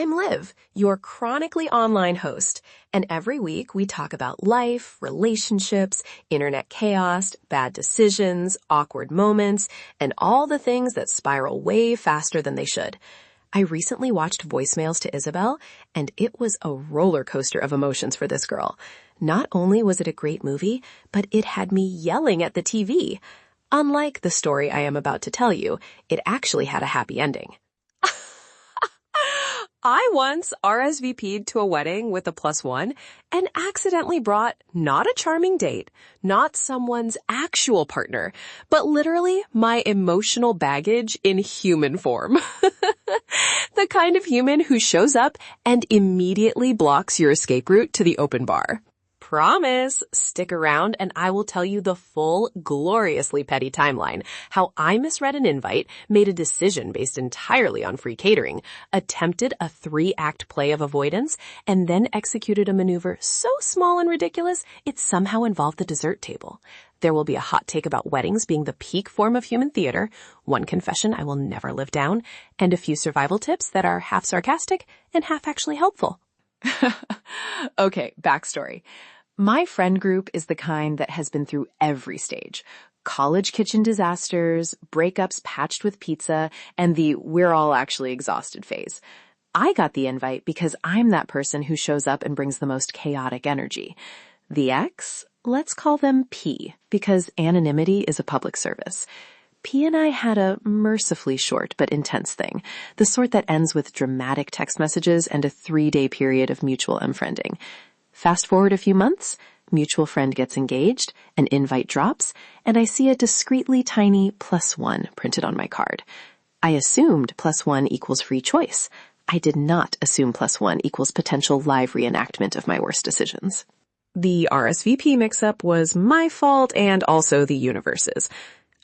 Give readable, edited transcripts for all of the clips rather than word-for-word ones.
I'm Liv, your chronically online host, and every week we talk about life, relationships, internet chaos, bad decisions, awkward moments, and all the things that spiral way faster than they should. I recently watched Voicemails to Isabel, and it was a roller coaster of emotions for this girl. Not only was it a great movie, but it had me yelling at the TV. Unlike the story I am about to tell you, it actually had a happy ending. I once RSVP'd to a wedding with a +1 and accidentally brought not a charming date, not someone's actual partner, but literally my emotional baggage in human form. The kind of human who shows up and immediately blocks your escape route to the open bar. Promise, stick around and I will tell you the full, gloriously petty timeline, how I misread an invite, made a decision based entirely on free catering, attempted a 3-act play of avoidance, and then executed a maneuver so small and ridiculous it somehow involved the dessert table. There will be a hot take about weddings being the peak form of human theater, one confession I will never live down, and a few survival tips that are half sarcastic and half actually helpful. Okay, backstory. My friend group is the kind that has been through every stage. College kitchen disasters, breakups patched with pizza, and the we're all actually exhausted phase. I got the invite because I'm that person who shows up and brings the most chaotic energy. The ex, let's call them P, because anonymity is a public service. P and I had a mercifully short but intense thing, the sort that ends with dramatic text messages and a 3-day period of mutual unfriending. Fast forward a few months, mutual friend gets engaged, an invite drops, and I see a discreetly tiny +1 printed on my card. I assumed +1 equals free choice. I did not assume +1 equals potential live reenactment of my worst decisions. The RSVP mix-up was my fault and also the universe's.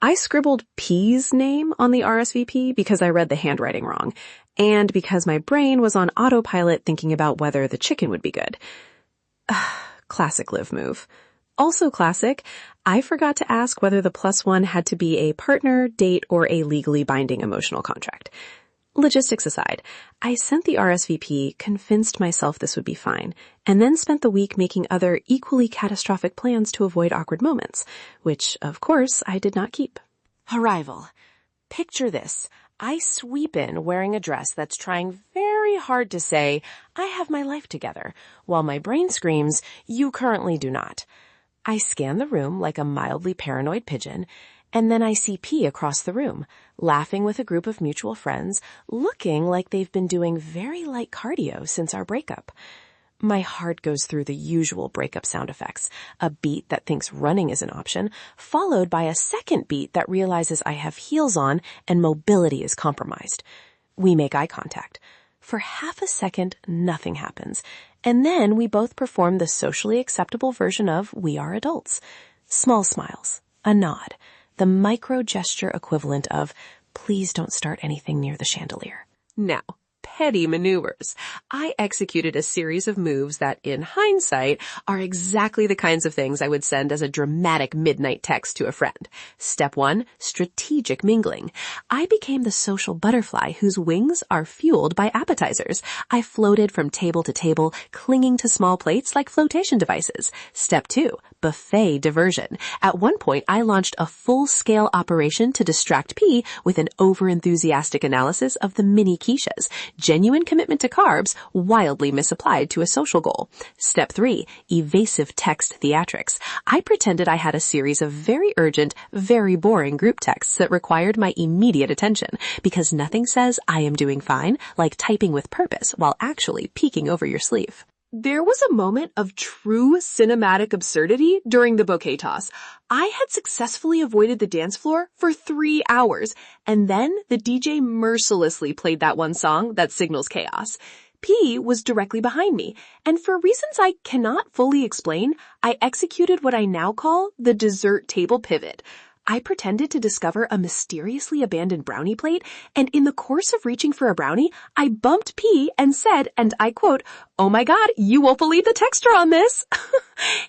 I scribbled P's name on the RSVP because I read the handwriting wrong, and because my brain was on autopilot thinking about whether the chicken would be good. Classic Liv move. Also classic, I forgot to ask whether the +1 had to be a partner, date, or a legally binding emotional contract. Logistics aside, I sent the RSVP, convinced myself this would be fine, and then spent the week making other equally catastrophic plans to avoid awkward moments, which, of course, I did not keep. Arrival. Picture this. I sweep in wearing a dress that's trying very hard to say, I have my life together, while my brain screams, you currently do not. I scan the room like a mildly paranoid pigeon, and then I see P across the room, laughing with a group of mutual friends, looking like they've been doing very light cardio since our breakup. My heart goes through the usual breakup sound effects, a beat that thinks running is an option, followed by a second beat that realizes I have heels on and mobility is compromised. We make eye contact. For half a second, nothing happens, and then we both perform the socially acceptable version of we are adults. Small smiles, a nod, the micro gesture equivalent of please don't start anything near the chandelier. Now, petty maneuvers. I executed a series of moves that, in hindsight, are exactly the kinds of things I would send as a dramatic midnight text to a friend. Step 1, strategic mingling. I became the social butterfly whose wings are fueled by appetizers. I floated from table to table, clinging to small plates like flotation devices. Step 2, buffet diversion. At one point, I launched a full-scale operation to distract P with an over-enthusiastic analysis of the mini quiches. Genuine commitment to carbs, wildly misapplied to a social goal. Step 3, evasive text theatrics. I pretended I had a series of very urgent, very boring group texts that required my immediate attention, because nothing says I am doing fine like typing with purpose while actually peeking over your sleeve. There was a moment of true cinematic absurdity during the bouquet toss. I had successfully avoided the dance floor for 3 hours, and then the DJ mercilessly played that one song that signals chaos. P was directly behind me, and for reasons I cannot fully explain, I executed what I now call the dessert table pivot. I pretended to discover a mysteriously abandoned brownie plate, and in the course of reaching for a brownie, I bumped P and said, and I quote, "Oh my God, you won't believe the texture on this."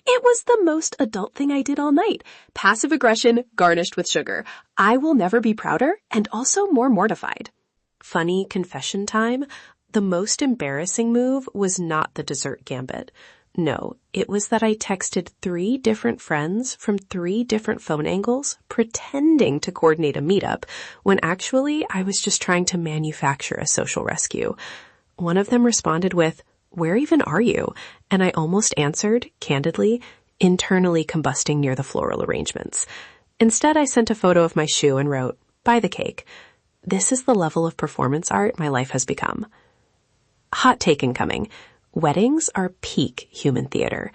It was the most adult thing I did all night. Passive aggression garnished with sugar. I will never be prouder and also more mortified. Funny confession time. The most embarrassing move was not the dessert gambit. No, it was that I texted 3 different friends from 3 different phone angles, pretending to coordinate a meetup, when actually I was just trying to manufacture a social rescue. One of them responded with, "Where even are you?" And I almost answered, candidly, internally combusting near the floral arrangements. Instead, I sent a photo of my shoe and wrote, "Buy the cake." This is the level of performance art my life has become. Hot take incoming. Weddings are peak human theater.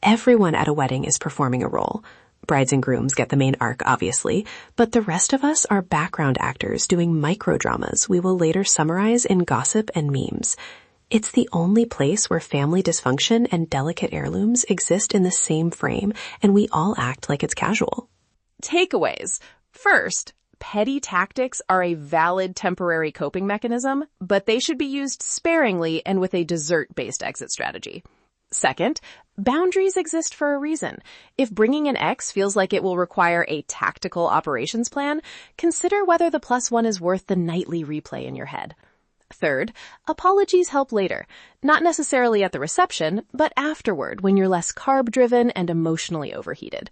Everyone at a wedding is performing a role. Brides and grooms get the main arc, obviously, but the rest of us are background actors doing microdramas we will later summarize in gossip and memes. It's the only place where family dysfunction and delicate heirlooms exist in the same frame, and we all act like it's casual. Takeaways. First, petty tactics are a valid temporary coping mechanism, but they should be used sparingly and with a dessert-based exit strategy. Second, boundaries exist for a reason. If bringing an ex feels like it will require a tactical operations plan, consider whether the +1 is worth the nightly replay in your head. Third, apologies help later. Not necessarily at the reception, but afterward when you're less carb-driven and emotionally overheated.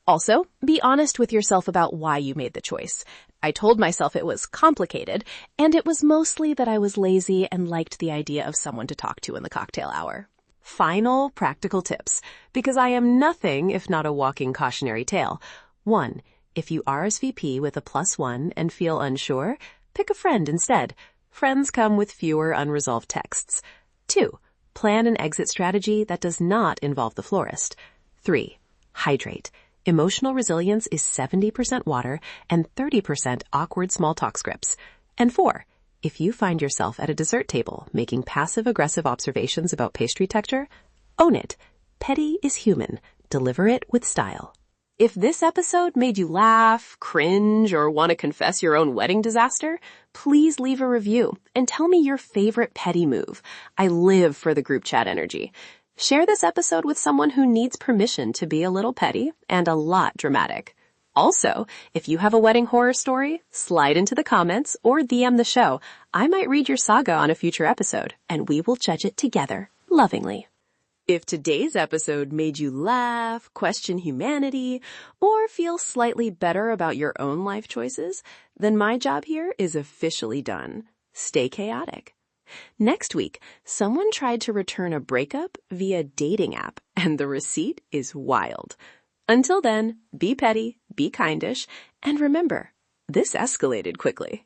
Also, be honest with yourself about why you made the choice. I told myself it was complicated, and it was mostly that I was lazy and liked the idea of someone to talk to in the cocktail hour. Final practical tips, because I am nothing if not a walking cautionary tale. 1. If you RSVP with a +1 and feel unsure, pick a friend instead. Friends come with fewer unresolved texts. 2. Plan an exit strategy that does not involve the florist. 3. Hydrate. Emotional resilience is 70% water and 30% awkward small talk scripts. And 4. If you find yourself at a dessert table making passive-aggressive observations about pastry texture, own it. Petty is human. Deliver it with style. If this episode made you laugh, cringe, or want to confess your own wedding disaster, please leave a review and tell me your favorite petty move. I live for the group chat energy. Share this episode with someone who needs permission to be a little petty and a lot dramatic. Also, if you have a wedding horror story, slide into the comments or DM the show. I might read your saga on a future episode, and we will judge it together, lovingly. If today's episode made you laugh, question humanity, or feel slightly better about your own life choices, then my job here is officially done. Stay chaotic. Next week, someone tried to return a breakup via dating app, and the receipt is wild. Until then, be petty, be kindish, and remember, this escalated quickly.